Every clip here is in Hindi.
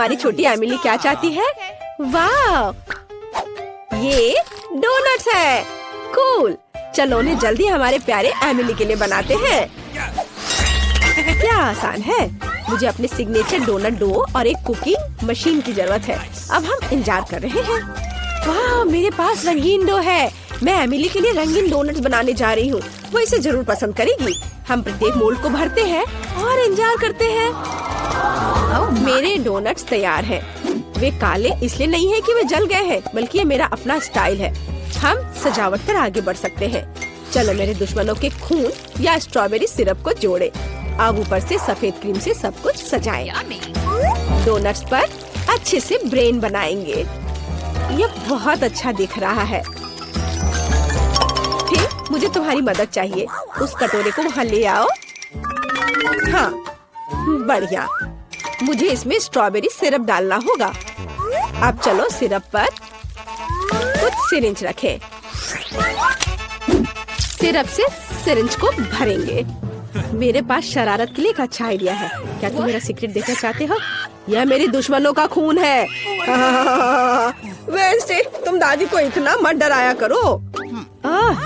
हमारी छोटी एमिली क्या चाहती है? वाह, ये डोनट्स है। कूल, चलो उन्हें जल्दी हमारे प्यारे एमिली के लिए बनाते हैं। क्या आसान है। मुझे अपने सिग्नेचर डोनट डो और एक कुकिंग मशीन की जरूरत है। अब हम इंतजार कर रहे हैं। वाह, मेरे पास रंगीन डो है। मैं एमिली के लिए रंगीन डोनट्स बनाने जा रही हूँ। वो इसे जरूर पसंद करेगी। हम प्रत्येक मोल्ड को भरते हैं और इंतजार करते हैं। मेरे डोनट्स तैयार हैं। वे काले इसलिए नहीं है कि वे जल गए हैं, बल्कि ये मेरा अपना स्टाइल है। हम सजावट कर आगे बढ़ सकते हैं। चलो मेरे दुश्मनों के खून या स्ट्रॉबेरी सिरप को जोड़े। अब ऊपर से सफेद क्रीम से सब कुछ सजाएं। डोनट्स पर अच्छे से ब्रेन बनाएंगे। ये बहुत अच्छा दिख रहा है। ठीक, मुझे तुम्हारी मदद चाहिए। उस कटोरे को वहाँ ले आओ। हाँ, बढ़िया। मुझे इसमें स्ट्रॉबेरी सिरप डालना होगा। अब चलो सिरप पर कुछ सिरिंज रखें। सिरप से सिरिंज को भरेंगे। मेरे पास शरारत के लिए एक अच्छा आइडिया है। क्या तुम मेरा सीक्रेट देखना चाहते हो? यह मेरे दुश्मनों का खून है। वेंसडे, तुम दादी को इतना मत डराया करो।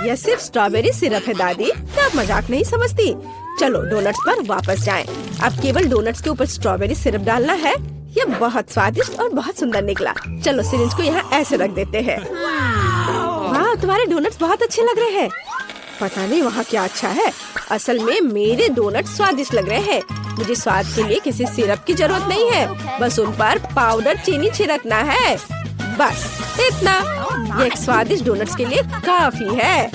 यह सिर्फ स्ट्रॉबेरी सिरप है दादी, क्या आप मजाक नहीं समझती? चलो डोनट्स पर वापस जाएं। अब केवल डोनट्स के ऊपर स्ट्रॉबेरी सिरप डालना है। यह बहुत स्वादिष्ट और बहुत सुंदर निकला। चलो सिरिंज को यहाँ ऐसे रख देते हैं। वाह, तुम्हारे डोनट्स बहुत अच्छे लग रहे हैं। पता नहीं वहाँ क्या अच्छा है। असल में मेरे डोनट स्वादिष्ट लग रहे हैं। मुझे स्वाद के लिए किसी सिरप की जरूरत नहीं है। बस उन पर पाउडर चीनी छिड़कना है। बस इतना। ये एक स्वादिष्ट डोनट्स के लिए काफी है।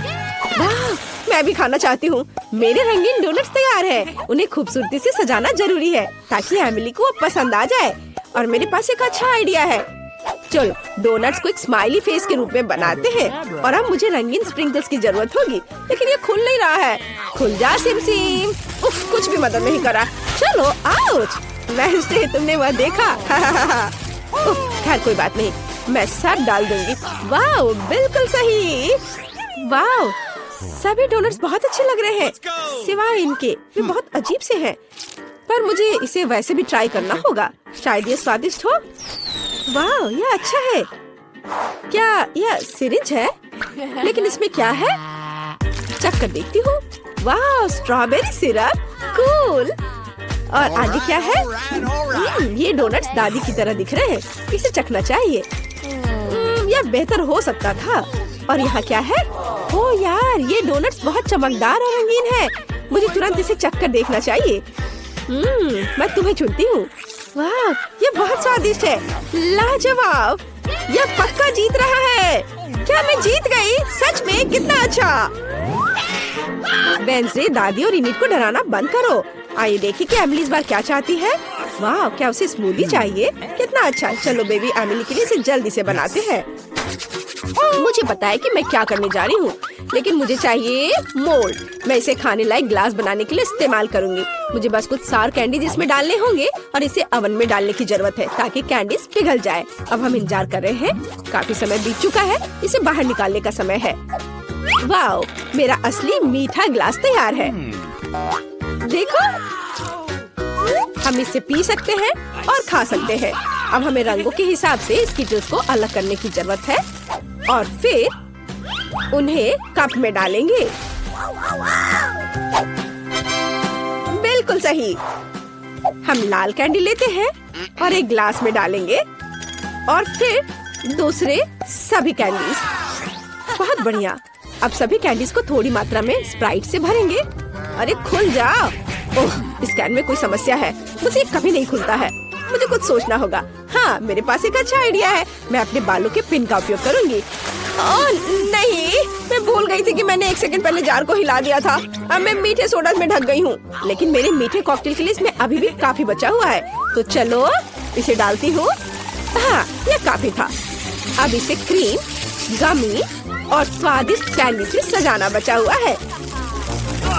वाह, मैं भी खाना चाहती हूँ। मेरे रंगीन डोनट्स तैयार हैं। उन्हें खूबसूरती से सजाना जरूरी है ताकि एमिली को पसंद आ जाए। और मेरे पास एक अच्छा आइडिया है। चलो डोनट्स को एक स्माइली फेस के रूप में बनाते हैं। और अब मुझे रंगीन स्प्रिंकल्स की जरूरत होगी, लेकिन ये खुल नहीं रहा है। खुल जा सिम सिम। उफ, कुछ भी मदद नहीं करा। चलो आउच। वेंसडे, तुमने वह देखा? उफ, खैर कोई बात नहीं, मैं सब डाल दूंगी। वाह, बिल्कुल सही। वाह, सभी डोनट्स बहुत अच्छे लग रहे हैं, सिवाय इनके। वे बहुत अजीब से हैं, पर मुझे इसे वैसे भी ट्राई करना होगा। शायद ये स्वादिष्ट हो। वाह, यह अच्छा है। क्या यह सिरिंज है? लेकिन इसमें क्या है? चख कर देखती हूँ। वाह, स्ट्रॉबेरी सिरप। कूल। और आगे क्या है? ये डोनट्स दादी की तरह दिख रहे हैं। इसे चखना चाहिए। यह बेहतर हो सकता था। और यहाँ क्या है? ओह यार, ये डोनट्स बहुत चमकदार और रंगीन है। मुझे तुरंत इसे चख कर देखना चाहिए। मैं तुम्हें चुनती हूँ। वाह, ये बहुत स्वादिष्ट है। लाजवाब। यह पक्का जीत रहा है। क्या मैं जीत गई? सच में? कितना अच्छा। वेंसडे, दादी और इनिट को डराना बंद करो। आइए देखिए कि एमिली इस बार क्या चाहती है। वाह, क्या उसे स्मूदी चाहिए? कितना अच्छा। चलो बेबी एमिली के लिए इसे जल्दी से बनाते हैं। मुझे पता है कि मैं क्या करने जा रही हूँ, लेकिन मुझे चाहिए मोल्ड। मैं इसे खाने लायक ग्लास बनाने के लिए इस्तेमाल करूँगी। मुझे बस कुछ सार कैंडी जिसमें डालने होंगे और इसे ओवन में डालने की जरूरत है ताकि कैंडीज पिघल जाए। अब हम इंतजार कर रहे हैं। काफी समय बीत चुका है। इसे बाहर निकालने का समय है। वाओ, मेरा असली मीठा ग्लास तैयार है। देखो, हम इसे पी सकते हैं और खा सकते हैं। अब हमें रंगों के हिसाब से स्किटल्स को अलग करने की जरूरत है और फिर उन्हें कप में डालेंगे। बिल्कुल सही। हम लाल कैंडी लेते हैं और एक ग्लास में डालेंगे और फिर दूसरे सभी कैंडीज। बहुत बढ़िया। अब सभी कैंडीज को थोड़ी मात्रा में स्प्राइट से भरेंगे। अरे खुल जा। ओह, इस कैन में कोई समस्या है। मुझे कभी नहीं खुलता है। मुझे कुछ सोचना होगा। हाँ, मेरे पास एक अच्छा आइडिया है। मैं अपने बालों के पिन का उपयोग करूंगी। ओह नहीं, मैं भूल गई थी कि मैंने 1 सेकंड पहले जार को हिला दिया था। अब मैं मीठे सोडा में ढक गई हूँ, लेकिन मेरे मीठे कॉकटेल के लिए इसमें अभी भी काफी बचा हुआ है। तो चलो इसे डालती हूँ। हाँ, यह काफी था। अब इसे क्रीम, गमी और स्वादिष्ट कैंडी से सजाना बचा हुआ है।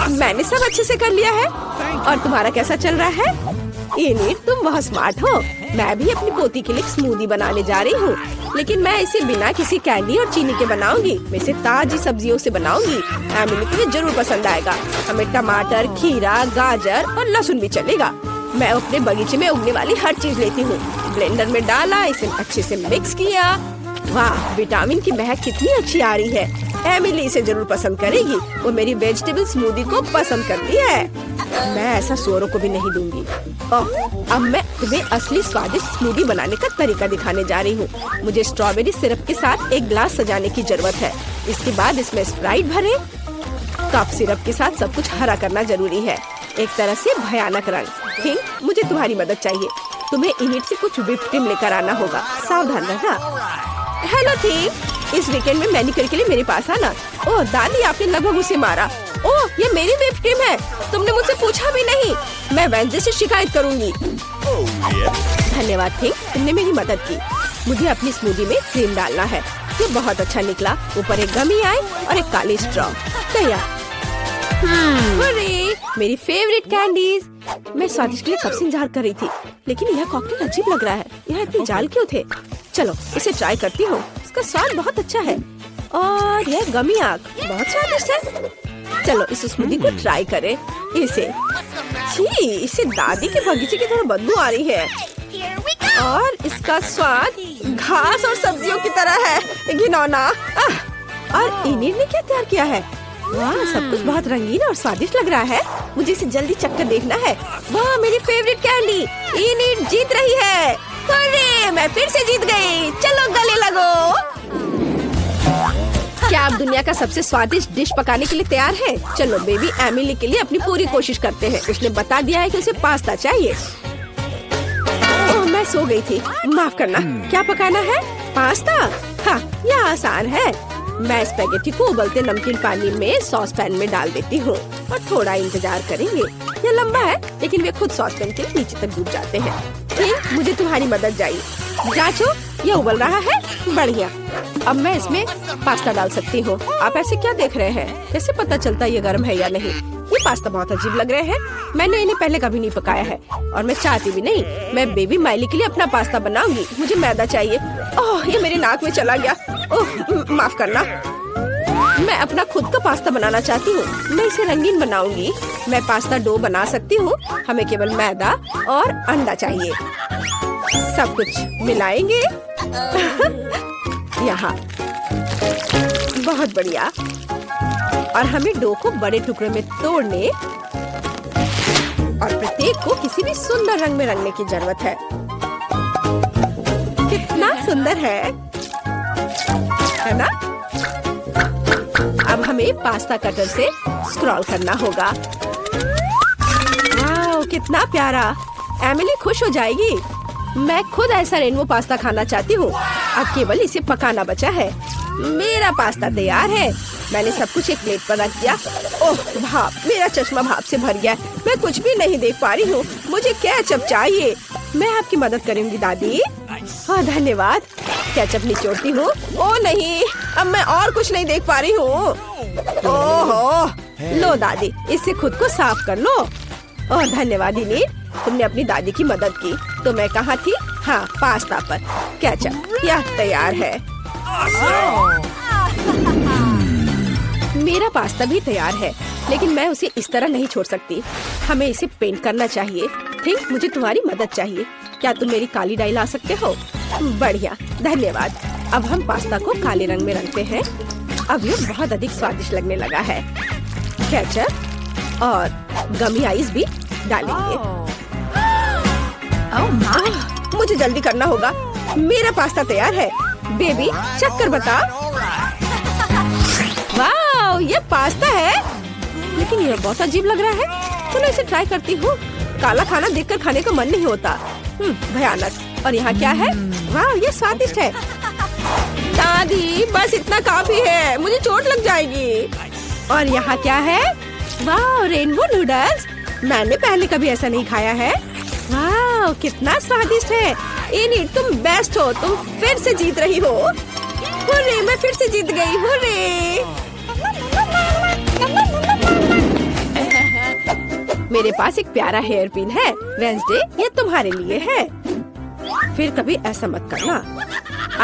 मैंने सब अच्छे से कर लिया है। और तुम्हारा कैसा चल रहा है? इनिट, तुम बहुत स्मार्ट हो। मैं भी अपनी पोती के लिए स्मूदी बनाने जा रही हूँ, लेकिन मैं इसे बिना किसी कैंडी और चीनी के बनाऊंगी। मैं इसे ताजी सब्जियों से बनाऊंगी। एमिली को ये जरूर पसंद आएगा। हमें टमाटर, खीरा, गाजर और लहसुन भी चलेगा। मैं अपने बगीचे में उगने वाली हर चीज लेती हूँ। ब्लेंडर में डाला, इसे अच्छे से मिक्स किया। वाह, विटामिन की महक कितनी अच्छी आ रही है। एमिली इसे जरूर पसंद करेगी। वो मेरी वेजिटेबल स्मूदी को पसंद करती है। मैं ऐसा सोरों को भी नहीं दूंगी। अब मैं तुम्हें असली स्वादिष्ट स्मूदी बनाने का तरीका दिखाने जा रही हूँ। मुझे स्ट्रॉबेरी सिरप के साथ एक ग्लास सजाने की जरूरत है। इसके बाद इसमें स्प्राइट भरे। कप सिरप के साथ सब कुछ हरा करना जरूरी है, एक तरह से भयानक रंग। थिंक, मुझे तुम्हारी मदद चाहिए। तुम्हें इनिट से कुछ व्हिप्ड क्रीम लेकर आना होगा। सावधान रहना। हेलो थिंक, इस वीकेंड में मैनिक्योर के लिए मेरे पास आना। ओह दादी, आपने लगभग उसे मारा। ओह, ये मेरी व्हिप्ड क्रीम है। तुमने मुझसे पूछा भी नहीं। मैं वेंसडे से शिकायत करूंगी। धन्यवाद थिंक, तुमने मेरी मदद की। मुझे अपनी स्मूदी में क्रीम डालना है। ये बहुत अच्छा निकला। ऊपर एक गमी आई और एक काली स्ट्रॉ। तैयार। अरे, मेरी फेवरेट कैंडीज। मैं स्वादिष्ट के लिए कब से इंतजार कर रही थी, लेकिन यह कॉकटेल अजीब लग रहा है। यहाँ इतने जाल क्यों थे? चलो इसे ट्राई करती हूँ। इसका स्वाद बहुत अच्छा है और यह गमी आग बहुत स्वादिष्ट है। चलो इस स्मूदी को ट्राई करें। इसे दादी के बगीचे की तरह बदबू आ रही है और इसका स्वाद घास और सब्जियों की तरह है। घिनौना। और इनिट ने क्या तैयार किया है? वाह, सब कुछ बहुत रंगीन और स्वादिष्ट लग रहा है। मुझे इसे जल्दी चखकर देखना है। वाह, मेरी फेवरेट कैंडी इनिट जीत रही है। अरे, मैं फिर से जीत गई। चलो गले लगो। क्या आप दुनिया का सबसे स्वादिष्ट डिश पकाने के लिए तैयार हैं? चलो बेबी एमिली के लिए अपनी पूरी कोशिश करते हैं। उसने बता दिया है कि उसे पास्ता चाहिए। ओह, मैं सो गई थी, माफ करना। क्या पकाना है? पास्ता? हाँ, यह आसान है। मैं स्पैगेटी को उबलते नमकीन पानी में सॉस पैन में डाल देती हूँ और थोड़ा इंतजार करेंगे। यह लंबा है, लेकिन वे खुद सॉस पैन के नीचे तक डूब जाते हैं। फिर मुझे तुम्हारी मदद चाहिए। जांचो, यह उबल रहा है। बढ़िया। अब मैं इसमें पास्ता डाल सकती हूँ। आप ऐसे क्या देख रहे हैं? कैसे पता चलता है ये गर्म है या नहीं? ये पास्ता बहुत अजीब लग रहे हैं। मैंने इन्हें पहले कभी नहीं पकाया है और मैं चाहती भी नहीं। मैं बेबी माइली के लिए अपना पास्ता बनाऊंगी। मुझे मैदा चाहिए। ओह, ये मेरे नाक में चला गया। ओह, माफ करना। मैं अपना खुद का पास्ता बनाना चाहती हूँ। मैं इसे रंगीन बनाऊंगी। मैं पास्ता डो बना सकती हूँ। हमें केवल मैदा और अंडा चाहिए। सब कुछ मिलाएंगे। यहाँ बहुत बढ़िया। और हमें डो को बड़े टुकड़े में तोड़ने और प्रत्येक को किसी भी सुंदर रंग में रंगने की जरूरत है। कितना सुंदर है ना? अब हमें पास्ता कटर से स्क्रॉल करना होगा। वाह, कितना प्यारा। एमिली खुश हो जाएगी। मैं खुद ऐसा रेनबो पास्ता खाना चाहती हूँ। अब केवल इसे पकाना बचा है। मेरा पास्ता तैयार है। मैंने सब कुछ एक प्लेट पर रख दिया। ओह भाप, मेरा चश्मा भाप से भर गया। मैं कुछ भी नहीं देख पा रही हूँ। मुझे केचप चाहिए। मैं आपकी मदद करूँगी दादी। हाँ धन्यवाद। केचप निचोड़ती हूँ। ओह नहीं, अब मैं और कुछ नहीं देख पा रही हूँ। ओहो, लो दादी, इससे खुद को साफ कर लो। ओह धन्यवाद इनिट, तुमने अपनी दादी की मदद की। तो मैं कहाँ थी? हाँ, पास्ता पर। केचप यह तैयार है। मेरा पास्ता भी तैयार है, लेकिन मैं उसे इस तरह नहीं छोड़ सकती। हमें इसे पेंट करना चाहिए। थिंक, मुझे तुम्हारी मदद चाहिए। क्या तुम मेरी काली डाई ला सकते हो? बढ़िया, धन्यवाद। अब हम पास्ता को काले रंग में रंगते हैं। अब ये बहुत अधिक स्वादिष्ट लगने लगा है। केचप और गमी आइस भी डालेंगे। मुझे जल्दी करना होगा। मेरा पास्ता तैयार है। बेबी, चक्कर बता। वाह, ये पास्ता है, लेकिन ये बहुत अजीब लग रहा है। चलो इसे ट्राई करती हूँ। काला खाना देखकर खाने का मन नहीं होता। भयानक। और यहाँ क्या है? वाह, ये स्वादिष्ट है। दादी, बस इतना काफी है, मुझे चोट लग जाएगी। और यहाँ क्या है? वाह, रेनबो नूडल्स। मैंने पहले कभी ऐसा नहीं खाया है। वाह, कितना स्वादिष्ट है। इनिट, तुम बेस्ट हो। तुम फिर से जीत रही हो। हुर्रे, मैं फिर से जीत गई। हुर्रे। मेरे पास एक प्यारा हेयर पिन है। वेंसडे, ये तुम्हारे लिए है। फिर कभी ऐसा मत करना।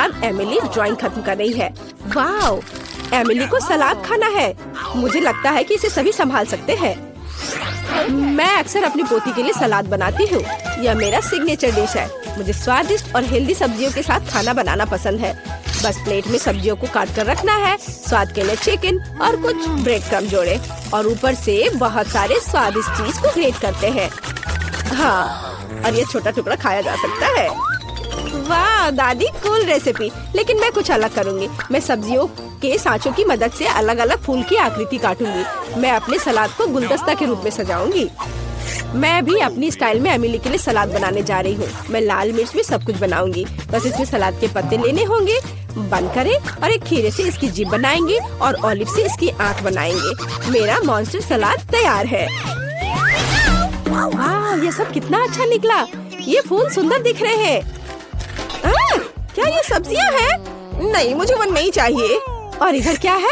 अब एमिली ड्राइंग खत्म कर रही है। वाह, एमिली को सलाद खाना है। मुझे लगता है कि इसे सभी संभाल सकते हैं। मैं अक्सर अपनी पोती के लिए सलाद बनाती हूँ। यह मेरा सिग्नेचर डिश है। मुझे स्वादिष्ट और हेल्दी सब्जियों के साथ खाना बनाना पसंद है। बस प्लेट में सब्जियों को काट कर रखना है, स्वाद के लिए चिकन और कुछ ब्रेड क्रम्ब जोड़े और ऊपर से बहुत सारे स्वादिष्ट चीज को ग्रेट करते हैं। हाँ, और ये छोटा टुकड़ा खाया जा सकता है। वाह दादी, कूल रेसिपी। लेकिन मैं कुछ अलग करूँगी। मैं सब्जियों के सांचों की मदद से अलग अलग फूल की आकृति काटूंगी। मैं अपने सलाद को गुलदस्ता के रूप में सजाऊंगी। मैं भी अपनी स्टाइल में एमिली के लिए सलाद बनाने जा रही हूँ। मैं लाल मिर्च में सब कुछ बनाऊंगी। बस इसमें सलाद के पत्ते लेने होंगे, बंद करें और एक खीरे से इसकी जीभ बनाएंगे और ऑलिव से इसकी आंख बनाएंगे। मेरा मॉन्स्टर सलाद तैयार है। वाह, ये सब कितना अच्छा निकला। ये फूल सुंदर दिख रहे हैं। क्या ये सब्जियां हैं? नहीं, मुझे वो नहीं चाहिए। और इधर क्या है?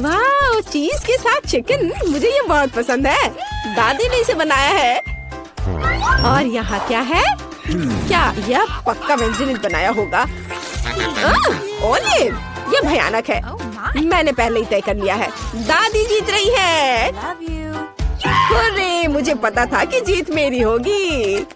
वाह, चीज के साथ चिकन। मुझे ये बहुत पसंद है। दादी ने इसे बनाया है। और यहाँ क्या है? क्या यह पक्का वेजिटेरियन बनाया होगा? ओलिव, ये भयानक है। मैंने पहले ही तय कर लिया है। दादी जीत रही है। अरे, मुझे पता था कि जीत मेरी होगी।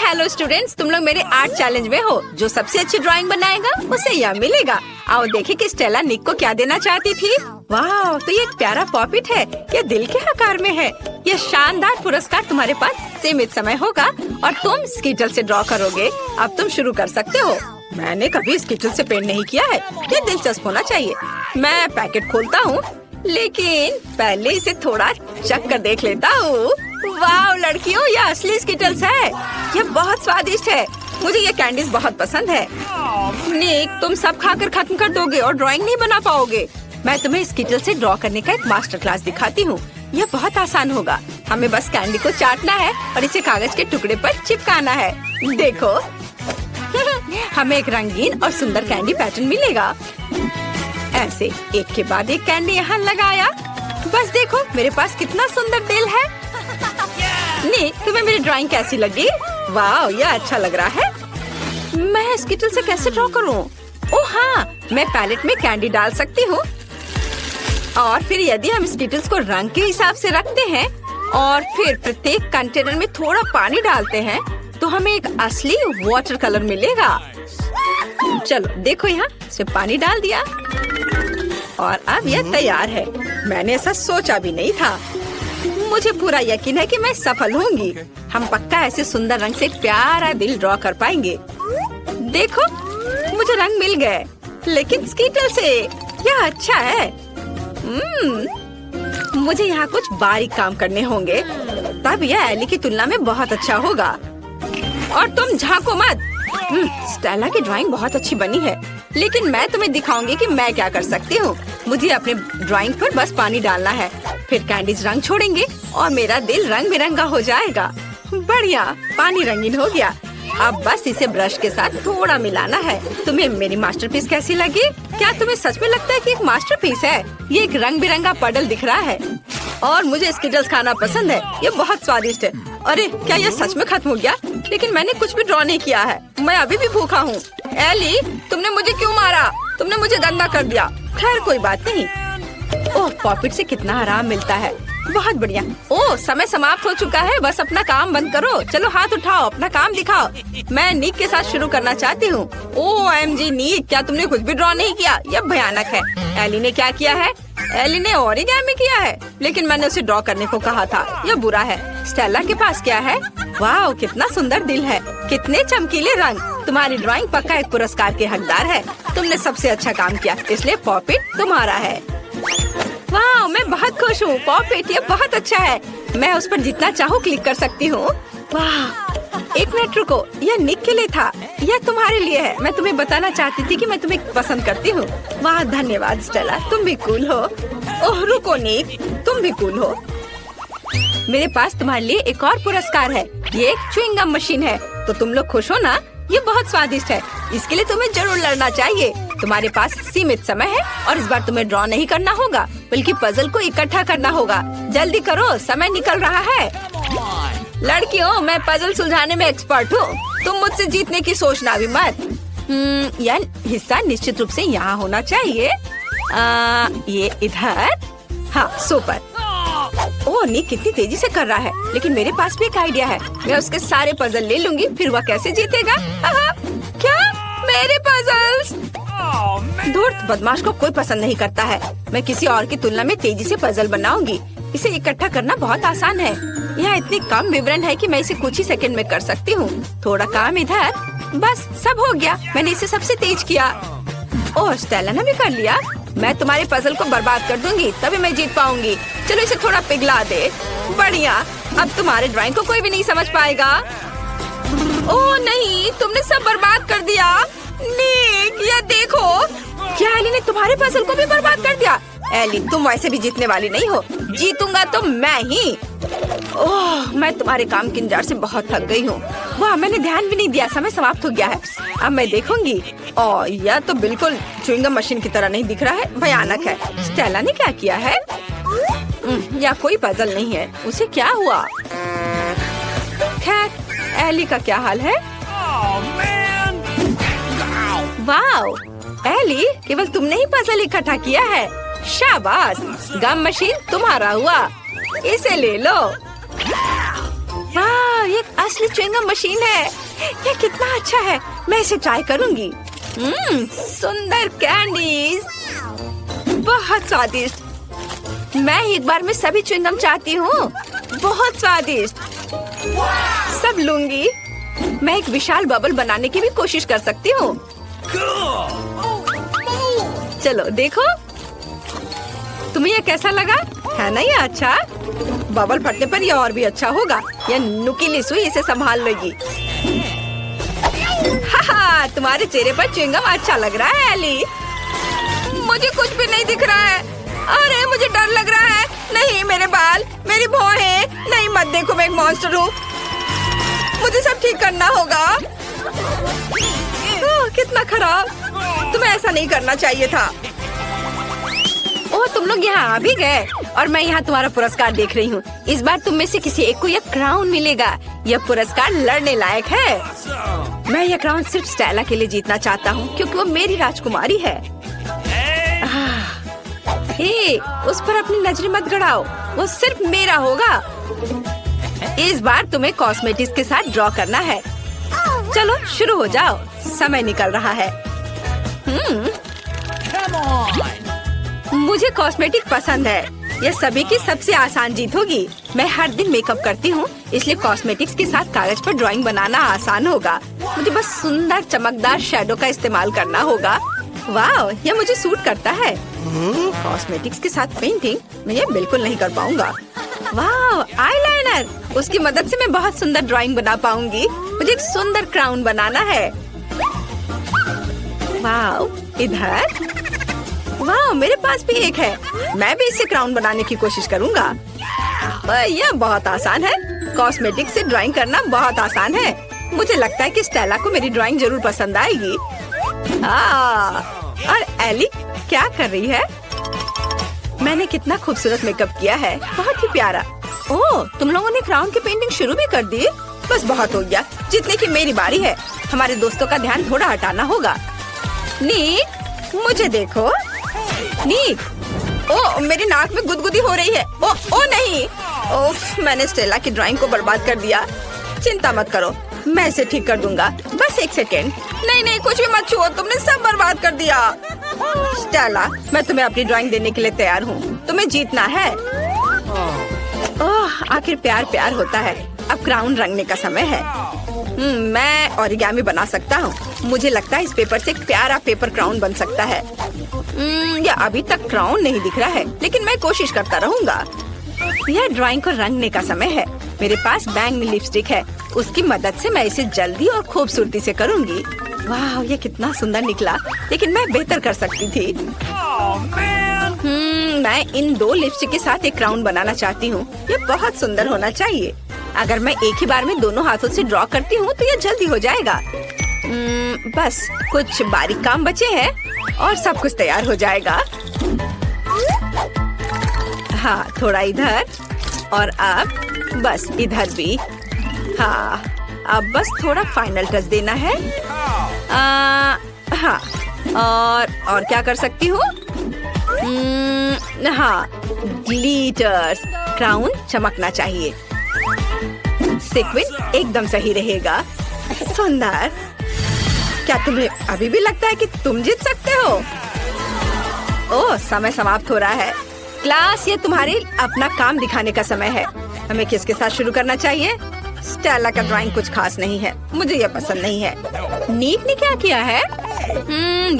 हेलो स्टूडेंट्स, तुम लोग मेरे आर्ट चैलेंज में हो। जो सबसे अच्छी ड्राइंग बनाएगा उसे यह मिलेगा। आओ देखें कि स्टेला निक को क्या देना चाहती थी। वाह, तो ये एक प्यारा पॉपिट है। ये दिल के आकार में है। ये शानदार पुरस्कार तुम्हारे पास सीमित समय होगा और तुम स्कीटल से ड्रॉ करोगे। अब तुम शुरू कर सकते हो। मैंने कभी स्कीटल से पेंट नहीं किया है। ये दिलचस्प होना चाहिए। मैं पैकेट खोलता हूँ, लेकिन पहले इसे थोड़ा चख कर देख लेता हूँ। वाह लड़कियों, यह असली स्कीटल्स है। यह बहुत स्वादिष्ट है। मुझे ये कैंडीज बहुत पसंद है। निक, तुम सब खाकर खत्म कर दोगे और ड्राइंग नहीं बना पाओगे। मैं तुम्हें स्कीटल से ड्रॉ करने का एक मास्टर क्लास दिखाती हूँ। यह बहुत आसान होगा। हमें बस कैंडी को चाटना है और इसे कागज के टुकड़े पर चिपकाना है। देखो हमें एक रंगीन और सुंदर कैंडी पैटर्न मिलेगा। ऐसे एक के बाद एक कैंडी यहाँ लगाया। बस देखो मेरे पास कितना सुंदर दिल है। निक, तुम्हें मेरी ड्राइंग कैसी लगी? वाह, यह अच्छा लग रहा है। मैं स्कीटल से कैसे ड्रॉ करूं? ओह हाँ, मैं पैलेट में कैंडी डाल सकती हूँ। और फिर यदि हम स्कीटल्स को रंग के हिसाब से रखते हैं और फिर प्रत्येक कंटेनर में थोड़ा पानी डालते हैं, तो हमें एक असली वाटर कलर मिलेगा। चलो देखो, यहाँ से पानी डाल दिया और अब यह तैयार है। मैंने ऐसा सोचा भी नहीं था। मुझे पूरा यकीन है कि मैं सफल होंगी। हम पक्का ऐसे सुंदर रंग से एक प्यारा दिल ड्रॉ कर पाएंगे। देखो, मुझे रंग मिल गए, लेकिन स्कीटल से। यह अच्छा है। मुझे यहाँ कुछ बारीक काम करने होंगे, तब यह एली की तुलना में बहुत अच्छा होगा। और तुम झांको मत। स्टेला की ड्राइंग बहुत अच्छी बनी है, लेकिन मैं तुम्हें दिखाऊंगी कि मैं क्या कर सकती हूँ। मुझे अपने ड्राइंग पर बस पानी डालना है, फिर कैंडीज रंग छोड़ेंगे और मेरा दिल रंग बिरंगा हो जाएगा। बढ़िया, पानी रंगीन हो गया। अब बस इसे ब्रश के साथ थोड़ा मिलाना है। तुम्हें मेरी मास्टरपीस कैसी लगी? क्या तुम्हें सच में लगता है कि एक मास्टरपीस है? ये एक रंग बिरंगा पडल दिख रहा है और मुझे स्कीटल्स खाना पसंद है। ये बहुत स्वादिष्ट है। अरे, क्या ये सच में खत्म हो गया? लेकिन मैंने कुछ भी ड्रॉ नहीं किया है। मैं अभी भी भूखा हूँ। एली, तुमने मुझे क्यों मारा? तुमने मुझे गंदा कर दिया। खैर कोई बात नहीं। ओह, पॉपिट से कितना आराम मिलता है। बहुत बढ़िया। ओह, समय समाप्त हो चुका है। बस अपना काम बंद करो। चलो हाथ उठाओ, अपना काम दिखाओ। मैं निक के साथ शुरू करना चाहती हूँ। OMG निक, क्या तुमने कुछ भी ड्रॉ नहीं किया? यह भयानक है। एली ने क्या किया है? एली ने ओरिगामी किया है, लेकिन मैंने उसे ड्रॉ करने को कहा था। यह बुरा है। स्टेला के पास क्या है? वाह, कितना सुंदर दिल है, कितने चमकीले रंग। तुम्हारी ड्राइंग पक्का एक पुरस्कार के हकदार है। तुमने सबसे अच्छा काम किया, इसलिए पॉपिट तुम्हारा है। वाह, मैं बहुत खुश हूँ। पॉपिट ये बहुत अच्छा है। मैं उस पर जितना चाहूँ क्लिक कर सकती हूँ। वाह, एक मिनट रुको, यह निक के लिए था। यह तुम्हारे लिए है। मैं तुम्हें बताना चाहती थी कि मैं तुम्हें पसंद करती हूँ। वाह, धन्यवाद स्टेला, तुम भी कूल हो। ओह रुको निक, तुम भी कूल हो। मेरे पास तुम्हारे लिए एक और पुरस्कार है। ये एक च्युइंगम मशीन है। तो तुम लोग खुश हो ना? ये बहुत स्वादिष्ट है। इसके लिए तुम्हें जरूर लड़ना चाहिए। तुम्हारे पास सीमित समय है और इस बार तुम्हें ड्रॉ नहीं करना होगा, बल्कि पजल को इकट्ठा करना होगा। जल्दी करो, समय निकल रहा है। लड़कियों, मैं पजल सुलझाने में एक्सपर्ट हूँ। तुम मुझसे जीतने की सोचना भी मत। यह हिस्सा निश्चित रूप से यहाँ होना चाहिए। ये इधर। हाँ, सुपर। ओह नी कितनी तेजी से कर रहा है, लेकिन मेरे पास भी एक आइडिया है। मैं उसके सारे पजल ले लूंगी, फिर वह कैसे जीतेगा? क्या मेरे पजल्स? धूर्त बदमाश को कोई पसंद नहीं करता है। मैं किसी और की तुलना में तेजी से पजल बनाऊंगी। इसे इकट्ठा करना बहुत आसान है। यहाँ इतने कम विवरण है कि मैं इसे कुछ ही सेकंड में कर सकती हूँ। थोड़ा काम इधर, बस सब हो गया। मैंने इसे सबसे तेज किया। ओह स्टेला ने भी कर लिया। मैं तुम्हारे पजल को बर्बाद कर दूंगी, तभी मैं जीत पाऊंगी। चलो इसे थोड़ा पिघला दे। बढ़िया, अब तुम्हारे ड्राइंग को कोई भी नहीं समझ पाएगा। ओह नहीं, तुमने सब बर्बाद कर दिया। निक, ये देखो। क्या एली ने तुम्हारे पजल को भी बर्बाद कर दिया? एली, तुम वैसे भी जीतने वाली नहीं हो। जीतूंगा तो मैं ही। ओह, मैं तुम्हारे काम के इंतजार से बहुत थक गई हूँ। वाह, मैंने ध्यान भी नहीं दिया, समय समाप्त हो गया है। अब मैं देखूंगी। ओह, यह तो बिल्कुल च्युइंगम मशीन की तरह नहीं दिख रहा है, भयानक है। स्टेला ने क्या किया है? या कोई पजल नहीं है। उसे क्या हुआ? खैर, एली का क्या हाल है? वाह एली, केवल तुमने ही पजल इकट्ठा किया है। शाबाश, गम मशीन तुम्हारा हुआ। इसे ले लो। वाह, ये असली च्युइंगम मशीन है। ये कितना अच्छा है, मैं इसे ट्राई करूंगी। सुंदर कैंडीज, बहुत स्वादिष्ट। मैं एक बार में सभी च्युइंगम चाहती हूँ। बहुत स्वादिष्ट, सब लूंगी। मैं एक विशाल बबल बनाने की भी कोशिश कर सकती हूँ। चलो देखो, तुम्हें यह कैसा लगा? है ना ये अच्छा? बबल फटने पर यह और भी अच्छा होगा। यह नुकीली सुई इसे संभाल लेगी। हाहा, तुम्हारे चेहरे पर च्युइंगम अच्छा लग रहा है एली। मुझे कुछ भी नहीं दिख रहा है। अरे मुझे डर लग रहा है। नहीं, मेरे बाल, मेरी भौहें। नहीं मत देखो, मैं एक मॉन्स्टर हूँ। मुझे सब ठीक करना होगा। कितना खराब, तुम्हें ऐसा नहीं करना चाहिए था। ओह, तुम लोग यहाँ आ भी गए और मैं यहाँ तुम्हारा पुरस्कार देख रही हूँ। इस बार तुम में से किसी एक को यह क्राउन मिलेगा। यह पुरस्कार लड़ने लायक है। मैं यह क्राउन सिर्फ स्टेला के लिए जीतना चाहता हूँ, क्योंकि वो मेरी राजकुमारी है। हे, उस पर अपनी नजरें मत गड़ाओ, वो सिर्फ मेरा होगा। इस बार तुम्हें कॉस्मेटिक्स के साथ ड्रॉ करना है। चलो शुरू हो जाओ, समय निकल रहा है। मुझे कॉस्मेटिक पसंद है। यह सभी की सबसे आसान जीत होगी। मैं हर दिन मेकअप करती हूँ, इसलिए कॉस्मेटिक्स के साथ कागज पर ड्राइंग बनाना आसान होगा। मुझे बस सुंदर चमकदार शैडो का इस्तेमाल करना होगा। वाह, यह मुझे सूट करता है। कॉस्मेटिक्स के साथ पेंटिंग मैं ये बिल्कुल नहीं कर पाऊंगा। वाह, आईलाइनर, उसकी मदद से मैं बहुत सुंदर ड्राइंग बना पाऊंगी। मुझे एक सुंदर क्राउन बनाना है। वाह, इधर। वाह, मेरे पास भी एक है। मैं भी इससे क्राउन बनाने की कोशिश करूंगा। यह बहुत आसान है। कॉस्मेटिक्स से ड्राइंग करना बहुत आसान है। मुझे लगता है कि स्टेला को मेरी ड्राइंग जरूर पसंद आएगी। और एली क्या कर रही है? मैंने कितना खूबसूरत मेकअप किया है, बहुत ही प्यारा। ओह, तुम लोगों ने क्राउन की पेंटिंग शुरू भी कर दी? बस बहुत हो गया, जितने की मेरी बारी है। हमारे दोस्तों का ध्यान थोड़ा हटाना होगा। नीक, मुझे देखो। नीक, ओह, मेरी नाक में गुदगुदी हो रही है। ओह नहीं, ओफ, मैंने स्टेला की ड्राइंग को बर्बाद कर दिया। चिंता मत करो, मैं इसे ठीक कर दूंगा। बस एक सेकेंड। नहीं, कुछ भी मत छुओ, तुमने सब बर्बाद कर दिया। स्टेला, मैं तुम्हें अपनी ड्राइंग देने के लिए तैयार हूँ। तुम्हें जीतना है। ओह, आखिर प्यार प्यार होता है। अब क्राउन रंगने का समय है। मैं ओरिगामी बना सकता हूँ। मुझे लगता है इस पेपर से एक प्यारा पेपर क्राउन बन सकता है। या अभी तक क्राउन नहीं दिख रहा है, लेकिन मैं कोशिश करता रहूंगा। यह ड्राइंग को रंगने का समय है। मेरे पास बैंगनी लिपस्टिक है, उसकी मदद से मैं इसे जल्दी और खूबसूरती से करूंगी। वाह, ये कितना सुंदर निकला, लेकिन मैं बेहतर कर सकती थी। मैं इन दो लिपस्टिक के साथ एक क्राउन बनाना चाहती हूँ। ये बहुत सुंदर होना चाहिए। अगर मैं एक ही बार में दोनों हाथों से ड्रॉ करती हूँ तो ये जल्दी हो जाएगा। बस कुछ बारीक काम बचे हैं और सब कुछ तैयार हो जाएगा। हाँ, थोड़ा इधर और अब बस इधर भी। हाँ, अब बस थोड़ा फाइनल टच देना है। हाँ, और क्या कर सकती हूँ? हाँ, ग्लिटर्स। क्राउन चमकना चाहिए। सीक्वेंस एकदम सही रहेगा। सुंदर। क्या तुम्हें अभी भी लगता है कि तुम जीत सकते हो? ओह, समय समाप्त हो रहा है। क्लास, ये तुम्हारे अपना काम दिखाने का समय है। हमें किसके साथ शुरू करना चाहिए? स्टेला का ड्राइंग कुछ खास नहीं है, मुझे यह पसंद नहीं है। नीक ने क्या किया है?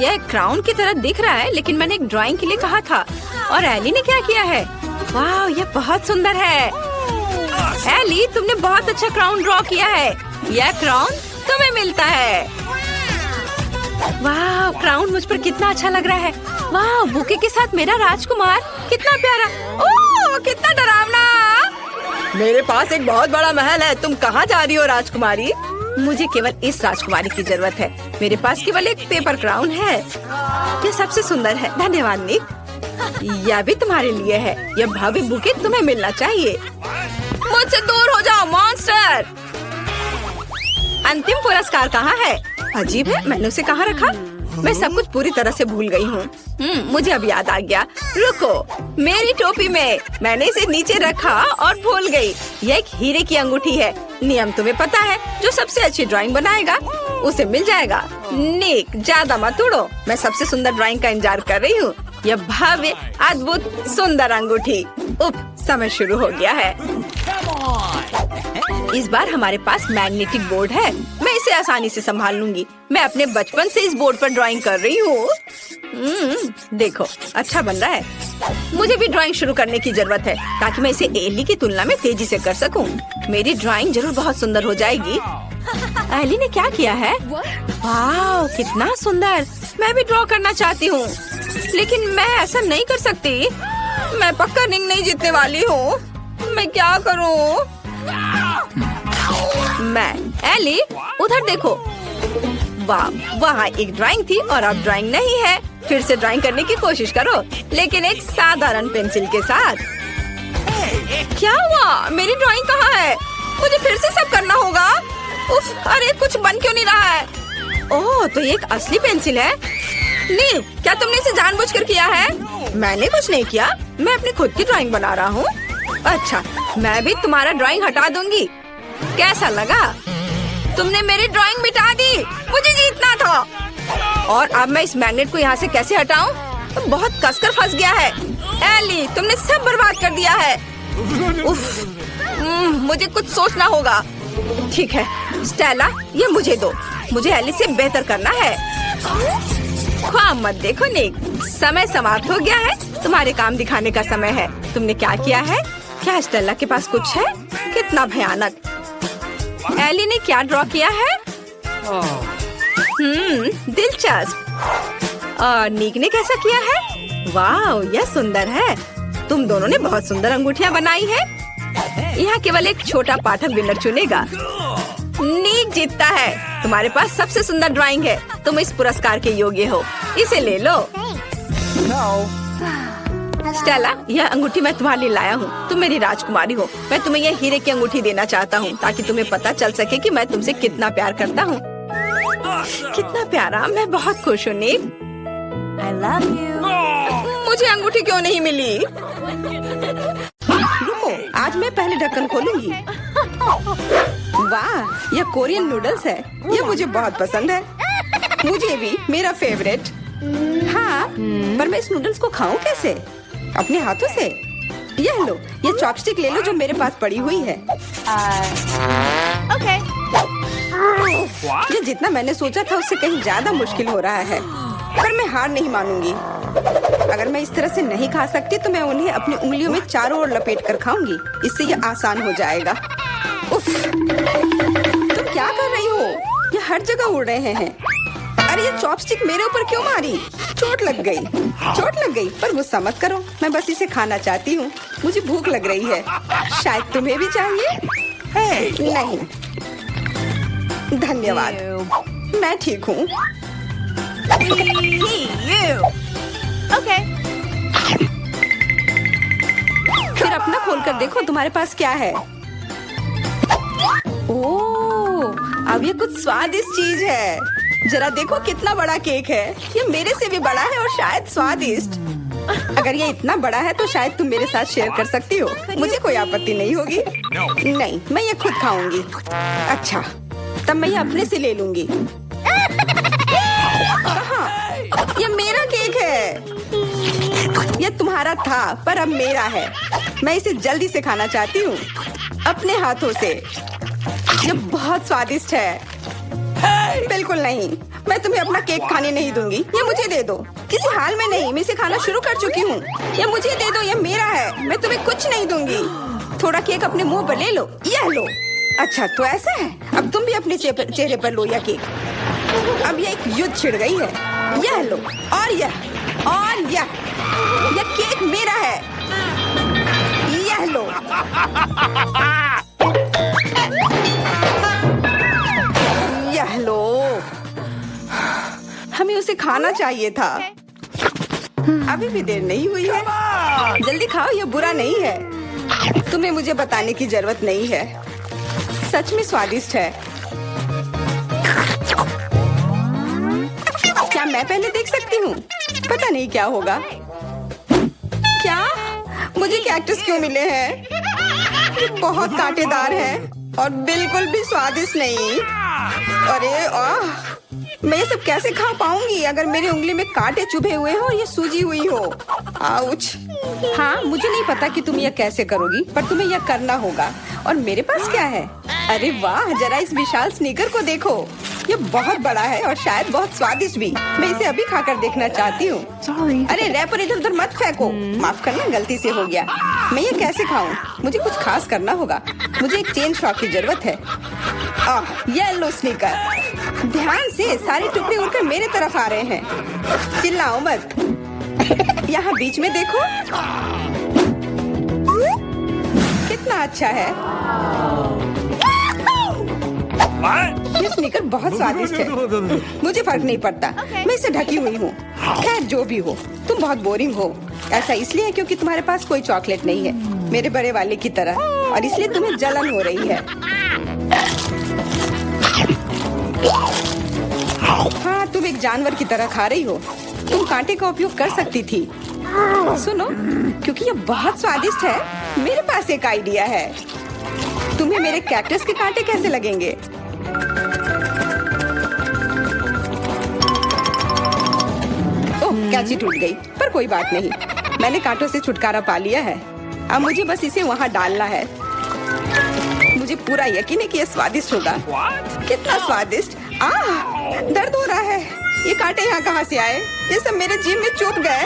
यह क्राउन की तरह दिख रहा है, लेकिन मैंने एक ड्राइंग के लिए कहा था। और एली ने क्या किया है? वाह, यह बहुत सुंदर है। एली, तुमने बहुत अच्छा क्राउन ड्रॉ किया है। यह क्राउन तुम्हें मिलता है। वाह, क्राउन मुझ पर कितना अच्छा लग रहा है। वाह, बुके के साथ मेरा राजकुमार, कितना प्यारा। ओह, कितना डरावना। मेरे पास एक बहुत बड़ा महल है। तुम कहाँ जा रही हो राजकुमारी? मुझे केवल इस राजकुमारी की जरूरत है। मेरे पास केवल एक पेपर क्राउन है। ये सबसे सुंदर है। धन्यवाद निक। यह भी तुम्हारे लिए है। यह भव्य बुके तुम्हें मिलना चाहिए। मुझसे दूर हो जाओ मॉन्स्टर। अंतिम पुरस्कार कहाँ है? अजीब है, मैंने उसे कहाँ रखा? मैं सब कुछ पूरी तरह से भूल गई हूँ। मुझे अब याद आ गया। रुको, मेरी टोपी में मैंने इसे नीचे रखा और भूल गई। यह एक हीरे की अंगूठी है। नियम तुम्हें पता है, जो सबसे अच्छी ड्राइंग बनाएगा उसे मिल जाएगा। निक, ज्यादा मत उड़ो। मैं सबसे सुंदर ड्राइंग का इंतजार कर रही हूँ। यह भव्य, अद्भुत, सुंदर अंगूठी। समय शुरू हो गया है। इस बार हमारे पास मैग्नेटिक बोर्ड है। मैं इसे आसानी से संभाल लूंगी। मैं अपने बचपन से इस बोर्ड पर ड्राइंग कर रही हूँ। देखो, अच्छा बन रहा है। मुझे भी ड्राइंग शुरू करने की जरूरत है, ताकि मैं इसे एली की तुलना में तेजी से कर सकूं। मेरी ड्राइंग जरूर बहुत सुंदर हो जाएगी। एली ने क्या किया है? वाह, कितना सुंदर। मैं भी ड्रॉ करना चाहती हूँ, लेकिन मैं ऐसा नहीं कर सकती। मैं पक्का रिंग नहीं जीतने वाली हूँ। मैं क्या करूँ? एली, उधर देखो। वाह, वहाँ एक ड्राइंग थी और अब ड्राइंग नहीं है। फिर से ड्राइंग करने की कोशिश करो, लेकिन एक साधारण पेंसिल के साथ। क्या हुआ? मेरी ड्राइंग कहाँ है? मुझे फिर से सब करना होगा। उफ, अरे कुछ बन क्यों नहीं रहा है? ओह, तो ये एक असली पेंसिल है। नी, क्या तुमने इसे जानबूझकर किया है? मैंने कुछ नहीं किया। मैं अपनी खुद की ड्राइंग बना रहा हूँ। अच्छा, मैं भी तुम्हारा ड्राइंग हटा दूंगी। कैसा लगा? तुमने मेरी ड्राइंग मिटा दी। मुझे जीतना था। और अब मैं इस मैग्नेट को यहाँ से कैसे हटाऊं? तो बहुत कसकर फंस गया है। एली, तुमने सब बर्बाद कर दिया है। उफ, मुझे कुछ सोचना होगा। ठीक है स्टेला, ये मुझे दो। मुझे एली से बेहतर करना है। ख्वाब मत देखो निक, समय समाप्त हो गया है। तुम्हारे काम दिखाने का समय है। तुमने क्या किया है? क्या स्टेला के पास कुछ है? कितना भयानक। एली ने क्या ड्रॉ किया है? दिलचस्प। और निक ने कैसा किया है? वाह, यह सुंदर है। तुम दोनों ने बहुत सुंदर अंगूठियाँ बनाई है। यहाँ केवल एक छोटा पाठक विनर चुनेगा। निक जीतता है। तुम्हारे पास सबसे सुंदर ड्राइंग है। तुम इस पुरस्कार के योग्य हो। इसे ले लो। स्टेला, यह अंगूठी मैं तुम्हारे लिए लाया हूँ। तुम मेरी राजकुमारी हो। मैं तुम्हें यह हीरे की अंगूठी देना चाहता हूँ, ताकि तुम्हें पता चल सके कि मैं तुमसे कितना प्यार करता हूँ। कितना प्यारा। मैं बहुत खुश हूँ निक। I love you. मुझे अंगूठी क्यों नहीं मिली? रुको, आज मैं पहले ढक्कन खोलूंगी। वाह, यह कोरियन नूडल्स है। यह मुझे बहुत पसंद है। मुझे भी, मेरा फेवरेट। हाँ, पर मैं इस नूडल्स को खाऊं कैसे? अपने हाथों से? यह लो, ये चॉपस्टिक ले लो जो मेरे पास पड़ी हुई है। ओके। ये जितना मैंने सोचा था उससे कहीं ज्यादा मुश्किल हो रहा है, पर मैं हार नहीं मानूंगी। अगर मैं इस तरह से नहीं खा सकती तो मैं उन्हें अपनी उंगलियों में चारों ओर लपेट कर खाऊंगी। इससे ये आसान हो जाएगा। उफ, तुम क्या कर रही हो? ये हर जगह उड़ रहे हैं। अरे ये चॉपस्टिक मेरे ऊपर क्यों मारी? चोट लग गई। पर गुस्सा मत करो, मैं बस इसे खाना चाहती हूँ। मुझे भूख लग रही है। शायद तुम्हें भी चाहिए? नहीं, धन्यवाद। मैं ठीक हूँ। ओके। फिर अपना खोल कर देखो तुम्हारे पास क्या है। ओह, अब ये कुछ स्वादिष्ट चीज है। जरा देखो कितना बड़ा केक है। ये मेरे से भी बड़ा है और शायद स्वादिष्ट। अगर ये इतना बड़ा है तो शायद तुम मेरे साथ शेयर कर सकती हो। मुझे कोई आपत्ति नहीं होगी। नहीं, मैं ये खुद खाऊंगी। अच्छा, तब मैं ये अपने से ले लूंगी। कहाँ? ये मेरा केक है। ये तुम्हारा था पर अब मेरा है। मैं इसे जल्दी से खाना चाहती हूँ अपने हाथों से। ये बहुत स्वादिष्ट है। बिल्कुल नहीं, मैं तुम्हें अपना केक खाने नहीं दूंगी। ये मुझे दे दो। किसी हाल में नहीं, मैं इसे खाना शुरू कर चुकी हूँ। ये मुझे दे दो, ये मेरा है। मैं तुम्हें कुछ नहीं दूंगी। थोड़ा केक अपने मुंह पर ले लो। यह लो। अच्छा, तो ऐसा है। अब तुम भी अपने चेहरे पर लो यह केक। अब यह एक युद्ध छिड़ गई है। यह लो और यह केक मेरा है। यह लो। यह लो। हमें उसे खाना चाहिए था। अभी भी देर नहीं हुई है। जल्दी खाओ, यह बुरा नहीं है। तुम्हें मुझे बताने की जरूरत नहीं है। सच में स्वादिष्ट है। क्या मैं पहले देख सकती हूँ? पता नहीं क्या होगा। क्या मुझे कैक्टस क्यों मिले हैं? ये बहुत कांटेदार है और बिल्कुल भी स्वादिष्ट नहीं। अरे मैं ये सब कैसे खा पाऊंगी अगर मेरी उंगली में कांटे चुभे हुए हो और ये सूजी हुई हो। आउच। हाँ, मुझे नहीं पता कि तुम यह कैसे करोगी, पर तुम्हें यह करना होगा। और मेरे पास क्या है? अरे वाह, जरा इस विशाल स्नीकर को देखो। ये बहुत बड़ा है और शायद बहुत स्वादिष्ट भी। मैं इसे अभी खाकर देखना चाहती हूँ। अरे रैपर इधर उधर मत फेंको। माफ करना, गलती से हो गया। मैं ये कैसे खाऊं? मुझे कुछ खास करना होगा। मुझे एक चेन शॉक की जरूरत है। ये लो स्नीकर। ध्यान से, सारे टुकड़े उड़कर मेरे तरफ आ रहे हैं। चिल्लाओ मत। यहाँ बीच में देखो, कितना अच्छा है। ये स्नीकर बहुत स्वादिष्ट है। मुझे फर्क नहीं पड़ता, मैं इसे ढकी हुई हूँ। खैर जो भी हो, तुम बहुत बोरिंग हो। ऐसा इसलिए है क्योंकि तुम्हारे पास कोई चॉकलेट नहीं है, मेरे बड़े वाले की तरह, और इसलिए तुम्हें जलन हो रही है। हाँ, तुम एक जानवर की तरह खा रही हो। तुम कांटे का उपयोग कर सकती थी। सुनो, क्योंकि ये बहुत स्वादिष्ट है, मेरे पास एक आइडिया है। तुम्हें मेरे कैक्टस के कांटे कैसे लगेंगे? ओह, कैंची टूट गई, पर कोई बात नहीं। मैंने कांटों से छुटकारा पा लिया है। अब मुझे बस इसे वहाँ डालना है। मुझे पूरा यकीन है कि यह स्वादिष्ट होगा। कितना स्वादिष्ट। दर्द हो रहा है। ये कांटे यहाँ कहाँ से आए? ये सब मेरे जीभ में चुभ गए।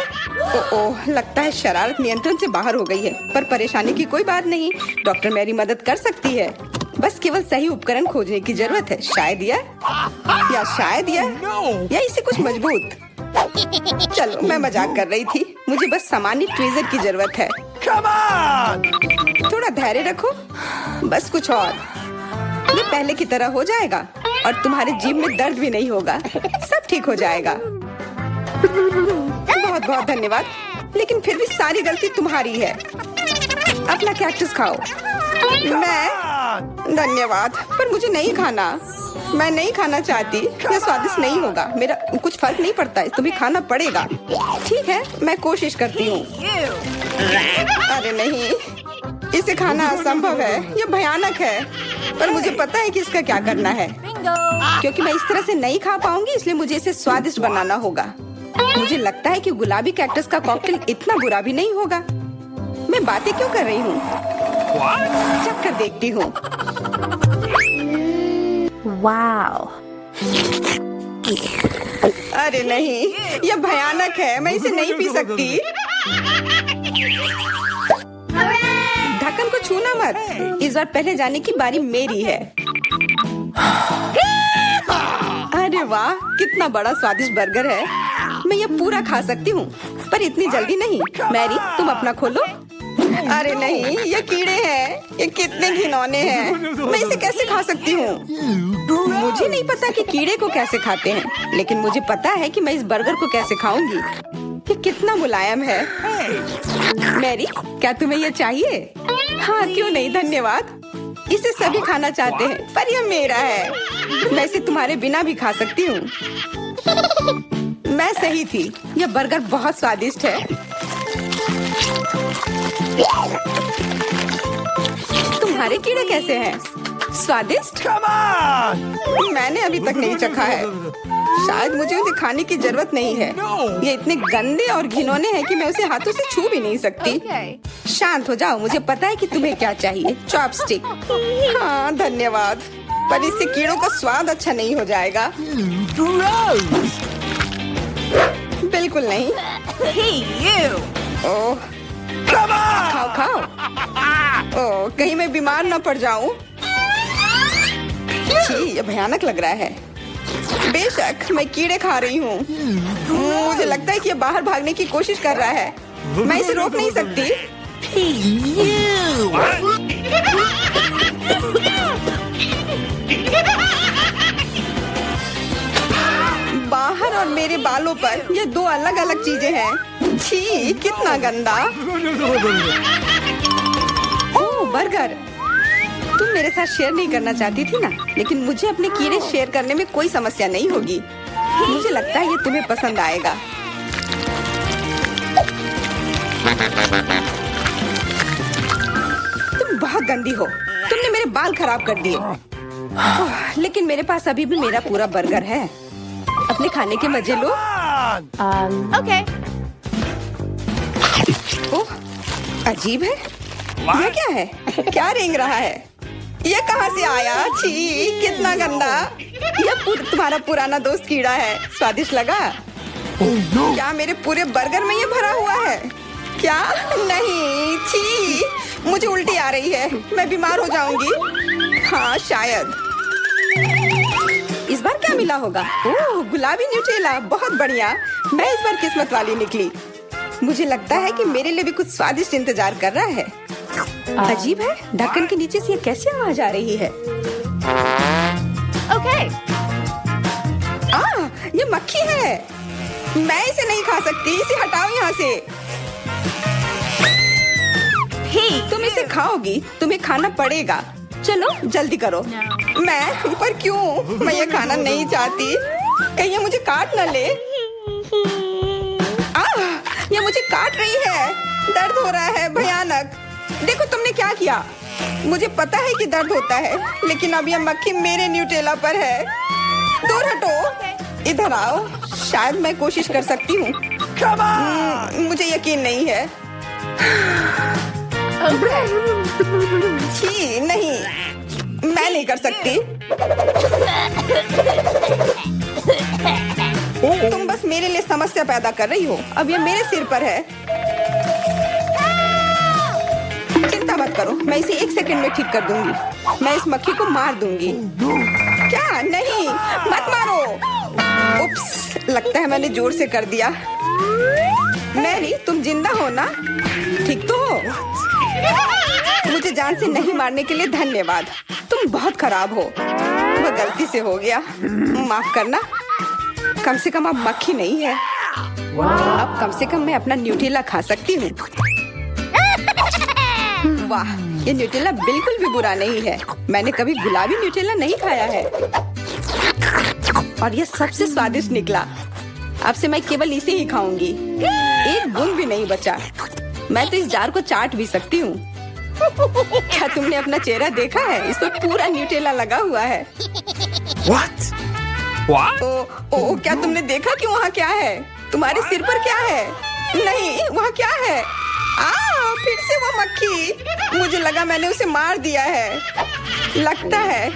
ओह, लगता है शरारत नियंत्रण से बाहर हो गई है, पर परेशानी की कोई बात नहीं। डॉक्टर मेरी मदद कर सकती है। बस केवल सही उपकरण खोजने की जरूरत है। शायद या इसे कुछ मजबूत। चलो, मैं मजाक कर रही थी। मुझे बस सामान्य ट्वीजर की जरूरत है। थोड़ा धैर्य रखो, बस कुछ और। ये पहले की तरह हो जाएगा और तुम्हारे जीभ में दर्द भी नहीं होगा। सब ठीक हो जाएगा। बहुत बहुत धन्यवाद, लेकिन फिर भी सारी गलती तुम्हारी है। अपना कैक्टस खाओ। मैं धन्यवाद, पर मुझे नहीं खाना। मैं नहीं खाना चाहती। यह स्वादिष्ट नहीं होगा। मेरा कुछ फर्क नहीं पड़ता है, तुम्हें खाना पड़ेगा। ठीक है, मैं कोशिश करती हूँ। अरे नहीं, इसे खाना असंभव है। यह भयानक है, पर मुझे पता है कि इसका क्या करना है। क्योंकि मैं इस तरह से नहीं खा पाऊंगी, इसलिए मुझे इसे स्वादिष्ट बनाना होगा। मुझे लगता है कि गुलाबी कैक्टस का कॉकटेल इतना बुरा भी नहीं होगा। मैं बातें क्यों कर रही हूँ? चख कर देखती हूँ। वाओ। अरे नहीं, यह भयानक है। मैं इसे नहीं पी सकती। ढक्कन को छूना मत। इस बार पहले जाने की बारी मेरी है। अरे वाह, कितना बड़ा स्वादिष्ट बर्गर है। मैं ये पूरा खा सकती हूँ, पर इतनी जल्दी नहीं। मैरी, तुम अपना खोलो। अरे नहीं, ये कीड़े हैं। ये कितने घिनौने हैं। मैं इसे कैसे खा सकती हूँ? मुझे नहीं पता कि कीड़े को कैसे खाते हैं, लेकिन मुझे पता है कि मैं इस बर्गर को कैसे खाऊंगी। ये कितना मुलायम है। मैरी, क्या तुम्हें ये चाहिए? हाँ, क्यों नहीं, धन्यवाद। इसे सभी खाना चाहते हैं, पर यह मेरा है। मैं इसे तुम्हारे बिना भी खा सकती हूँ। मैं सही थी। यह बर्गर बहुत स्वादिष्ट है। तुम्हारे कीड़े कैसे हैं? स्वादिष्ट? मैंने अभी तक नहीं चखा है। शायद मुझे उसे खाने की जरूरत नहीं है। ये इतने गंदे और घिनौने हैं कि मैं उसे हाथों से छू भी नहीं सकती। शांत हो जाओ, मुझे पता है कि तुम्हें क्या चाहिए। चॉपस्टिक। हाँ धन्यवाद, पर इससे कीड़ों का स्वाद अच्छा नहीं हो जाएगा। बिल्कुल नहीं। ओह, खाओ खाओ। ओह, कहीं मैं बीमार न पड़ जाऊं। छी, ये भयानक लग रहा है। बेशक मैं कीड़े खा रही हूँ। मुझे लगता है कि ये बाहर भागने की कोशिश कर रहा है। मैं इसे रोक नहीं सकती। बाहर और मेरे बालों पर ये दो अलग अलग चीजें हैं। छी, कितना गंदा। ओह, बर्गर। तुम मेरे साथ शेयर नहीं करना चाहती थी ना, लेकिन मुझे अपने कीड़े शेयर करने में कोई समस्या नहीं होगी। मुझे लगता है ये तुम्हें पसंद आएगा। तुम बहुत गंदी हो। तुमने मेरे बाल खराब कर दिए। लेकिन मेरे पास अभी भी मेरा पूरा बर्गर है। अपने खाने के मजे लो। Okay. ओह, अजीब है। ये क्या है? क्या रेंग रहा है? ये कहाँ से आया? छी, कितना गंदा। यह तुम्हारा पुराना दोस्त कीड़ा है। स्वादिष्ट लगा? क्या मेरे पूरे बर्गर में ये भरा हुआ है? क्या? नहीं, छी, मुझे उल्टी आ रही है। मैं बीमार हो जाऊंगी। हाँ शायद। इस बार क्या मिला होगा? ओह, गुलाबी न्यूटेला, बहुत बढ़िया। मैं इस बार किस्मत वाली निकली। मुझे लगता है कि मेरे लिए भी कुछ स्वादिष्ट इंतजार कर रहा है। अजीब है, ढक्कन के नीचे से ये कैसी आवाज आ रही है? Okay. ये मक्खी है। मैं इसे नहीं खा सकती। इसे हटाओ यहाँ से। तुम इसे खाओगी, तुम्हें खाना पड़ेगा। चलो जल्दी करो। मैं? पर क्यों? मैं ये खाना नहीं चाहती। कहीं ये मुझे काट न ले। ये मुझे काट रही है। दर्द हो रहा है, भयानक। देखो तुमने क्या किया। मुझे पता है कि दर्द होता है, लेकिन अब यह मक्खी मेरे न्यूटेला पर है। दूर हटो। इधर आओ। शायद मैं कोशिश कर सकती हूँ। मुझे यकीन नहीं है। छी, नहीं, मैं नहीं कर सकती। तुम बस मेरे लिए समस्या पैदा कर रही हो। अब ये मेरे सिर पर है। चिंता मत करो, मैं इसे 1 सेकंड में ठीक कर दूंगी। मैं इस मक्खी को मार दूंगी। क्या? नहीं, मत मारो। उप्स, लगता है मैंने जोर से कर दिया। मैरी, तुम जिंदा हो ना? ठीक तो हो? मुझे जान से नहीं मारने के लिए धन्यवाद। तुम बहुत खराब हो। वह गलती से हो गया, माफ करना। कम से कम अब मक्खी नहीं है। अब कम से कम मैं अपना न्यूटेला खा सकती हूँ। वाह, ये न्यूटेला बिल्कुल भी बुरा नहीं है। मैंने कभी गुलाबी न्यूटेला नहीं खाया है और ये सबसे स्वादिष्ट निकला। अब से मैं केवल इसे ही खाऊंगी। एक बूंद भी नहीं बचा। मैं तो इस जार को चाट भी सकती हूँ। क्या तुमने अपना चेहरा देखा है? इस पर पूरा न्यूटेला लगा हुआ है। What? What? ओ, क्या तुमने देखा कि वहाँ क्या है? तुम्हारे सिर पर क्या है? नहीं, वहाँ क्या है? फिर से वो मक्खी। मुझे लगा मैंने उसे मार दिया है। लगता है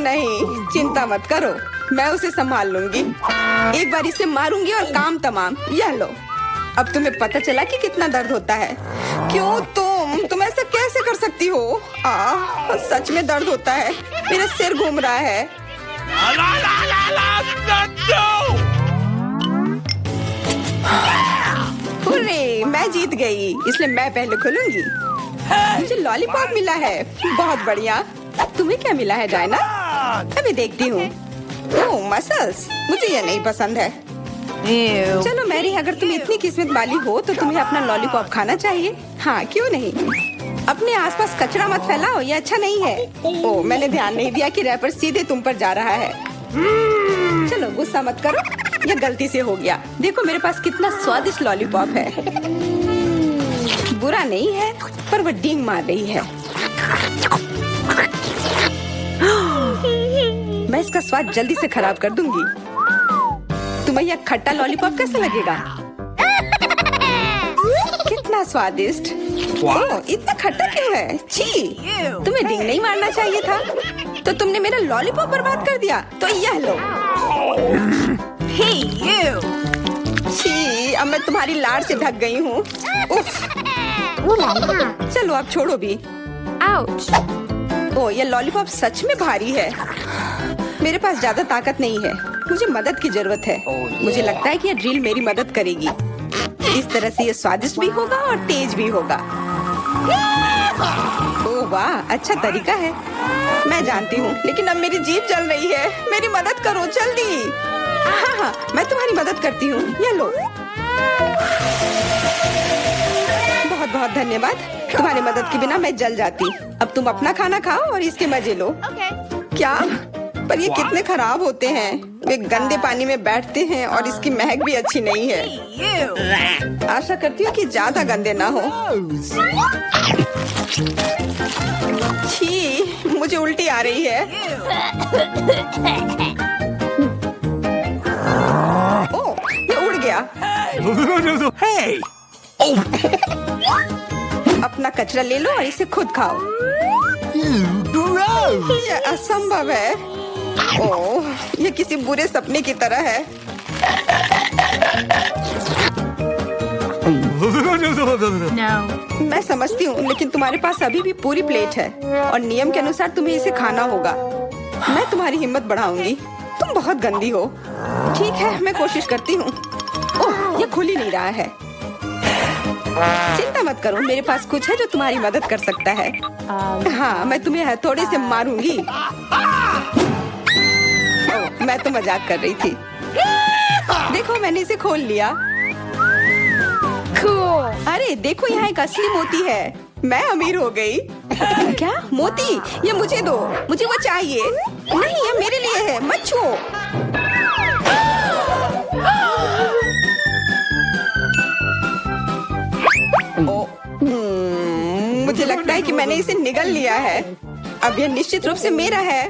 नहीं। चिंता मत करो, मैं उसे संभाल लूंगी। एक बार इसे मारूंगी और काम तमाम। यह लो। अब तुम्हें पता चला कि कितना दर्द होता है। क्यों तुम ऐसा कैसे कर सकती हो? सच में दर्द होता है। मेरा सिर घूम रहा है। हुर्रे, मैं जीत गई, इसलिए मैं पहले खोलूंगी। मुझे लॉलीपॉप मिला है। बहुत बढ़िया। तुम्हें क्या मिला है डायना? अभी देखती हूँ। ओह, मसल्स। मुझे ये नहीं पसंद है। चलो मैरी, अगर तुम इतनी किस्मत वाली हो तो तुम्हें अपना लॉलीपॉप खाना चाहिए। हाँ, क्यों नहीं। अपने आसपास कचरा मत फैलाओ, ये अच्छा नहीं है। ओह, मैंने ध्यान नहीं दिया कि रैपर सीधे तुम पर जा रहा है। चलो गुस्सा मत करो, ये गलती से हो गया। देखो मेरे पास कितना स्वादिष्ट लॉलीपॉप है। बुरा नहीं है, पर वो डींग मार रही है। मैं इसका स्वाद जल्दी से खराब कर दूंगी। तुम्हें यह खट्टा लॉलीपॉप कैसा लगेगा? कितना स्वादिष्ट। ओह, इतना खट्टा क्यों है? छी, तुम्हें डींग नहीं मारना चाहिए था। तो तुमने मेरा लॉलीपॉप बर्बाद कर दिया। तो यह लो। Hey, you! छी, अब मैं तुम्हारी लाड़ से ढक गई हूँ। उफ। चलो अब छोड़ो भी। Ouch! ओ, ये लॉलीपॉप सच में भारी है। मेरे पास ज्यादा ताकत नहीं है, मुझे मदद की जरूरत है। मुझे लगता है कि ये ड्रिल मेरी मदद करेगी। इस तरह से ये स्वादिष्ट भी होगा और तेज भी होगा। ओह वाह, अच्छा तरीका है। मैं जानती हूँ, लेकिन अब मेरी जीभ जल रही है। मेरी मदद करो जल्दी। हाँ, मैं तुम्हारी मदद करती हूँ। ये लो। बहुत बहुत धन्यवाद। तुम्हारी मदद के बिना मैं जल जाती। अब तुम अपना खाना खाओ और इसके मजे लो। Okay. क्या? पर ये कितने खराब होते हैं। वे गंदे पानी में बैठते हैं और इसकी महक भी अच्छी नहीं है। You! आशा करती हूँ कि ज्यादा गंदे ना हो। छी, मुझे उल्टी आ रही है। ओह, ये उड़ गया। Hey! अपना कचरा ले लो और इसे खुद खाओ। Gross! ये असंभव है। ओह, ये किसी बुरे सपने की तरह है। No. मैं समझती हूँ, लेकिन तुम्हारे पास अभी भी पूरी प्लेट है और नियम के अनुसार तुम्हें इसे खाना होगा। मैं तुम्हारी हिम्मत बढ़ाऊंगी। तुम बहुत गंदी हो। ठीक है, मैं कोशिश करती हूँ। ओह, ये खुल ही नहीं रहा है। चिंता मत करो, मेरे पास कुछ है जो तुम्हारी मदद कर सकता है। हाँ, मैं तुम्हें हथौड़े से मारूंगी। ओह, मैं तो मजाक कर रही थी। देखो, मैंने इसे खोल लिया। Cool. अरे देखो, यहाँ एक असली मोती है। मैं अमीर हो गई। क्या मोती? ये मुझे दो, मुझे वो चाहिए। नहीं, ये मेरे लिए है, मत छुओ। मुझे लगता है कि मैंने इसे निगल लिया है। अब यह निश्चित रूप से मेरा है।